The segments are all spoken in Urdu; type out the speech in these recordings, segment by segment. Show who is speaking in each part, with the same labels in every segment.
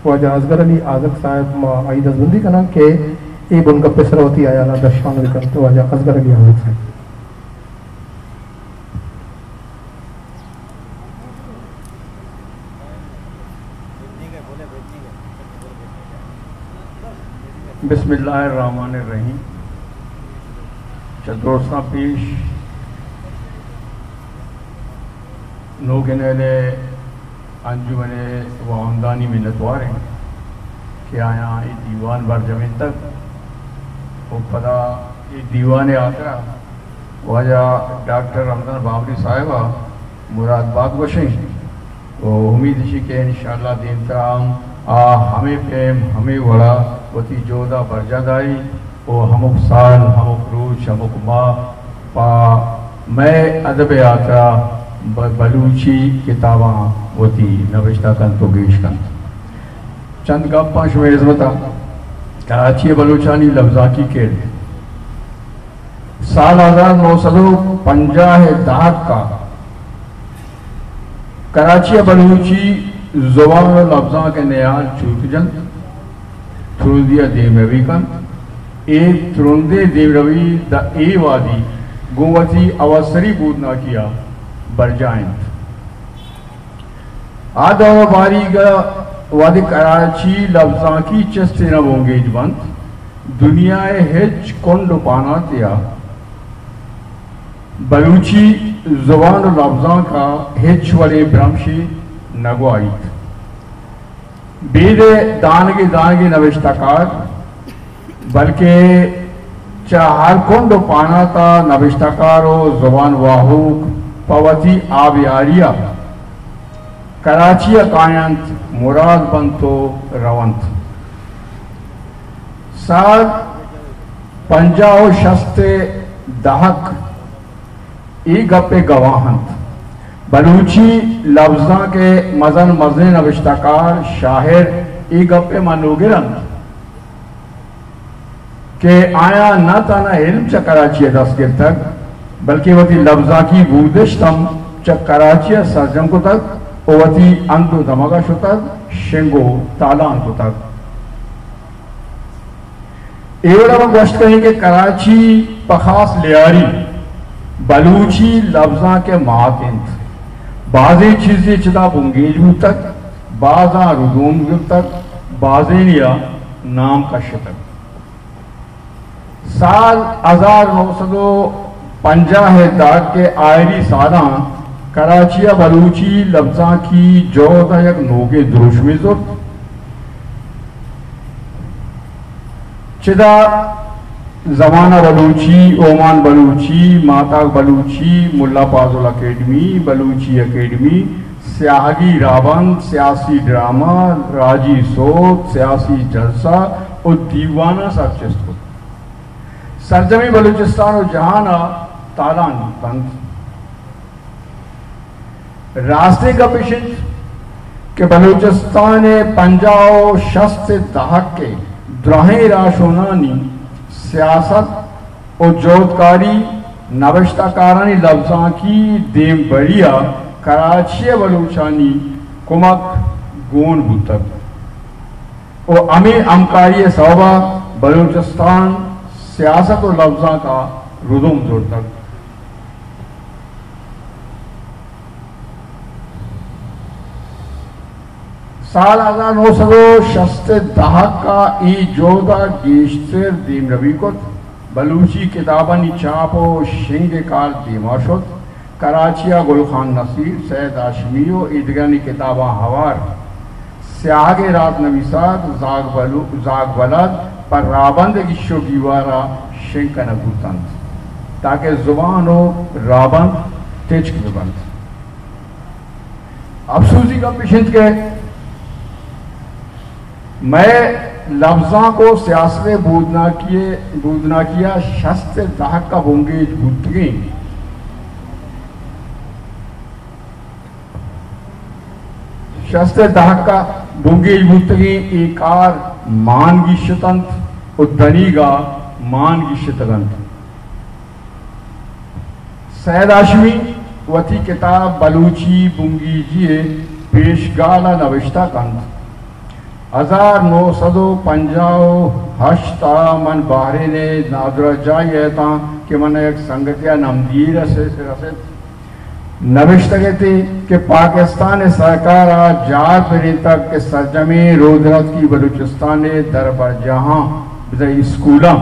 Speaker 1: واجہ ازغر علی آزق صاحب ما عید ازبندی کنا کہ ای بن کا پسروتی آیا نا درشان لکن تو واجہ ازغر علی آزق صاحب.
Speaker 2: بسم اللہ الرحمن الرحیم. چدروسا پیش نوگنیلے انجمن وہندانی منتوار ہیں کہ آیا یہ دیوان برجمین تک وہ پدا یہ دیوان آقا واجہ ڈاکٹر رمضان بابری صاحبہ مراد باد وشیں وہ امید اسی کہ انشاءاللہ دین ترام ہمیں پیم ہمیں وڑا وتی جودہ برجہ دائی وہ ہمک سال ہمک روچ ہمک ماہ پا میں ادب آقا بلوچی کتاباں وتی نوشتہ کن تو گیش کن. چند گپاں شوئے عظمتہ کراچی بلوچانی لفظہ کی کھیل سال 1950 دہت کا کراچی بلوچی زبان و لفظاں کے نیال چوک جن تھرودیا دیم روی کن ایک ترندے دیم روی دا ای وادی گوتی اوسری بودنا کیا برجائیں آدھا و باری گا وادی کراچی لفظاں کی چستے نہ بونگیج بند دنیا ہج کنڈ پانا تیا بلوچی زبان و لفظاں کا ہج والے برمشی نگوائیت بید دانگی نوشتکار بلکہ چاہر کنڈ پانا تا نوشتکار و زبان واہوک پوتی آبیاریا کراچی کائنت مراد بنتو روانت سال 50 دہک ای گپے گواہنت بلوچی لفظاں کے مزن نوشتکار شاہر ای گپے منوگرن کہ آیا نہ تانا علم چا کراچی دستگر تک بلکہ وتی لفظاں کی بودشتم چا کراچی سرجم کو تک وتی اندو دمگا شو تک شنگو تالان کو تک. ایوڑا ہم گوشت کہیں کہ کراچی پخاص لیاری بلوچی لفظاں کے ماتند بعضی چیزیں چدا بنگیجو تک بعضاں ردوم تک بعضی نیا نام کش تک. سال 1950 تک کے آئری سالاں کراچی بلوچی لفظاں کی جوتا یک نوکے دروش میں زد چدا زمانہ بلوچی اومان بلوچی ماتاک بلوچی ملا پازل اکیڈمی بلوچی اکیڈمی سیاہگی رابند سیاسی ڈرامہ راجی سوت سیاسی جلسہ اور دیوانہ سب چست کو سرجمی بلوچستان و جہانا تالان بند راستے کا پیشنٹ کہ بلوچستان 50 دہک کے دراہیں راشونانی سیاست و جودکاری نوشتہ کارانی لفظاں کی دیم بڑیا کراچی بلوچانی کمک گون بوتک و امیر امکاری صوبہ بلوچستان سیاست و لفظاں کا ردوم زور تک. سال 1960 دہک کا ای جودہ گیشتر دیم روی کت بلوچی کتابانی چاپ و شنگ کار دیما شد کراچیا گلخان نصیر سید ہاشمی و ادگانی کتاباں ہوار سیاہ رات نویسات زاگ ولد پر رابند گشو گیوارا شنگ نگوتند تاکہ زبان و رابند تیچک ببند. افسوسی کا پیشنٹ کے میں لفظاں کو سیاست بودنا کیا 60 دہک کا بونگیج بودتگیں شستے دہک کا بونگیج بودتگیں ایکار مان گیشتند و دنیگا مان گیشتگند. سید ہاشمی وتی کتاب بلوچی بونگیجی پیشگالا نوشتہ کند 1958 من باہری نے نادرہ جائے تھا کہ من ایک سنگتیا نمدیر رسد نوشتہ گئے تھی کہ پاکستان سرکار جار پری تک کہ سرجمی رودرت کی بلوچستان دربر جہاں بزا اسکولا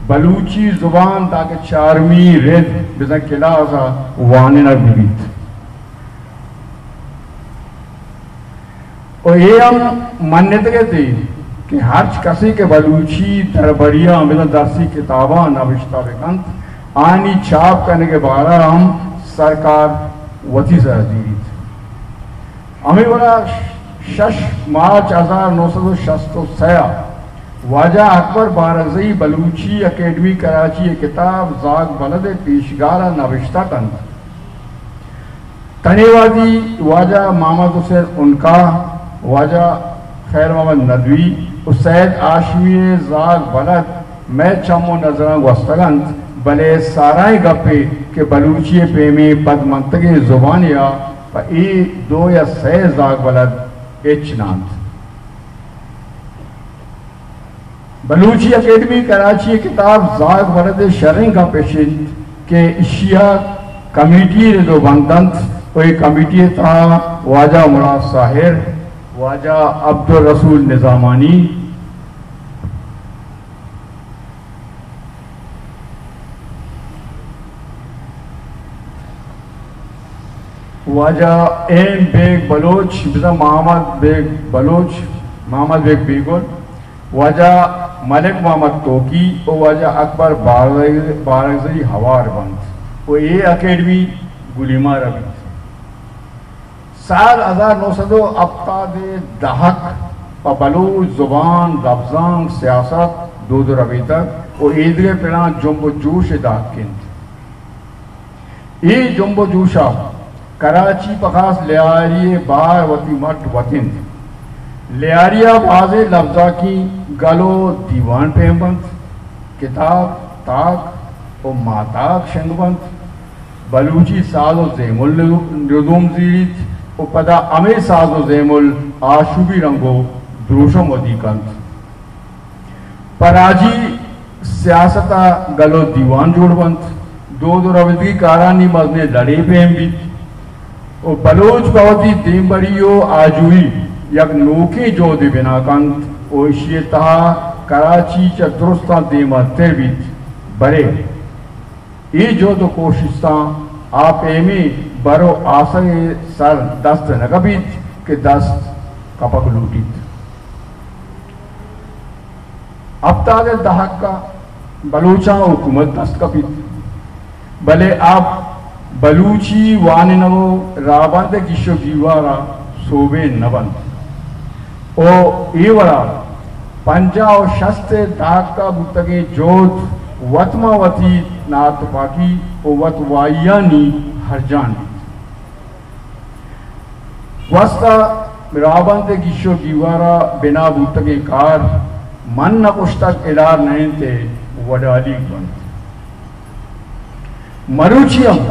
Speaker 2: بلوچی زبان تاکہ 4ویں رد بزا کلاسا وانینا بیت اور یہ ہم منت گئے تھی کہ ہر کسی کے بلوچی دربریاں بزا درسی کتاباں نوشتہ بکند آنی چھاپ کرنے کے بارے ہم سرکار وطی زیادی تھی ہمیں بڑا 6 مارچ 1966 واجہ اکبر بارگزئی بلوچی اکیڈمی کراچی کتاب زاگ بلد پیشگارہ نوشتہ کند تنیوادی واجہ محمد حسین انکا واجہ خیر محمد ندوی سید آشمی زاگ بلد میں چمو نظران وستگند بلے سارائیں گپے کہ بلوچی پیمی پد منطقی زبانیا و ای 2 یا 3 زاگ بلد اچناند بلوچی اکیڈمی کراچی کتاب زاگ بلد شرعی کا پیشند کہ اشیاء کمیٹی دو بندند کوئی کمیٹی تھا واجہ مراد ساحر واجہ عبدالرسول نظامانی واجہ ایم بیگ بلوچ بزا محمد بیگ بلوچ محمد بیگ بیگل واجہ ملک محمد توکی اور واجہ اکبر بارگزئی ہوار بند وہ یہ اکیڈمی گلیمہ ربی سال 1970 پا بلوچ زبان لفظان سیاست دو ربی تک اور ایدگے پلان جنب و جوش دہت کند یہ جنب و جوشا کراچی پخاس لیاری بار وطی مٹ وطن لیاریا بازے لفظہ کی گلو دیوان پہمبند کتاب تاک و ماتاک شنگبند بلوچی ساز و زیم الردوم زیریت و پدا امیر ساز و زیم الاشوبی رنگو دروشم ودی کند پراجی سیاستہ گلو دیوان جوڑ بند دو روزگی کارانی مزنے لڑے پہمبید و بلوچ باوتی دیم بریو آجوئی یک نوکی جو دی بنا کند و اشیتہا کراچی چا درستان دیمہ تر بیت برے ای جو تو کوششتاں آپ ایمی برو آسر سر دست نگبیت کہ دست کپک لوٹیت اب تاگر دہک کا بلوچاں حکومت دست کپیت بلے آپ بلوچی واننو رابند گیشو گیوارا صوبے نبند او ایورا 50 و 60 داک کا بودتگی جوت وطمہ وطی نات پاکی و وطوائیانی ہر جان وسطہ رابند گیشو گیوارا بنا بودتگی کار من نقشتک الار نہیں تے وڈالی بند مروچیم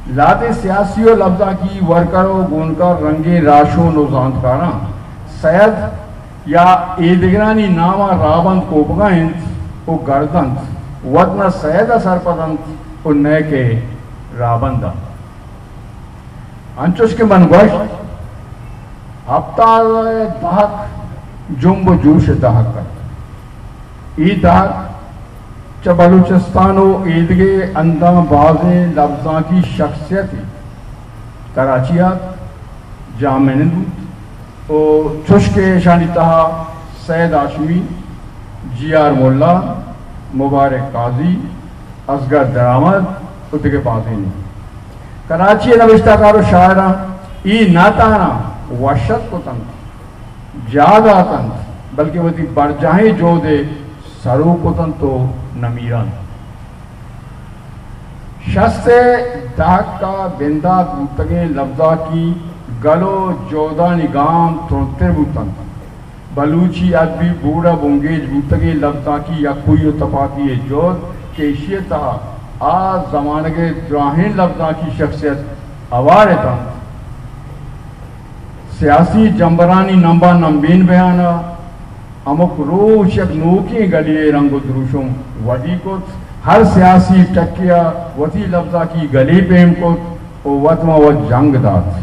Speaker 2: لاتے سیاسی و لفظہ کی ورکر و گونکر رنگی راشو نوزاندکاراں سید یا ایدگرانی نامہ رابند کوپگائند و گردند ودنا سیدہ سرپدند و نئے کے رابندہ انچوش کے منگوشت ہفتہ دہک جنب و جوش دہک کرد ای دہک چا بلوچستان و ایدگے اندام بازیں لفظاں کی شخصیت کراچیات جامع نندود و چشک شانی تہا سید آشمی جی آر مولا مبارک قاضی اصغر درآمد و دیگے بازیں کراچی نوشتہ کار و شاعران ای ناتانا وشت کو تند جادہ تند بلکہ وہ دی برجاہیں جو دے سرو کو تند تو نمیران شست داک کا بندہ بودتگے لفظہ کی گلو جودہ نگام ترنتر بودتن بلوچی ادبی بوڑا بونگیج بودتگے لفظہ کی یا کوئی تفاقی جود کیشیتا آج زمانے کے دراہین لفظہ کی شخصیت آوارے تن سیاسی جمبرانی نمبا نمبین بیانا امک روش یک نوکی گلیے رنگ و دروشم وڈی کت ہر سیاسی ٹکیا وطی لفظہ کی گلی پیم کت او وطمہ و جنگ دات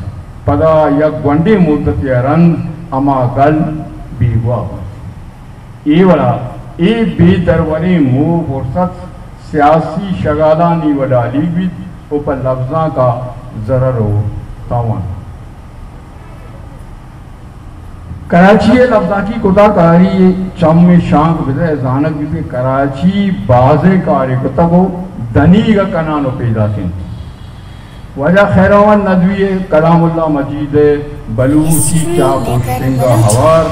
Speaker 2: پدا یک گونڈی مدتی رند اما گل بیوا ای وڑا ای بی دروری مو فرصت سیاسی شغالانی وڈالی بیت او پر لفظاں کا ضرر و تاوان کراچی لفظاں کی کتا کاری چم میں شانک بزے زانک بھی کراچی بازے کاری کتا کو دنی کا کنانو پیدا کن وجہ خیروان ندوی کلام اللہ مجید بلوچی چاپ و شنگا ہوار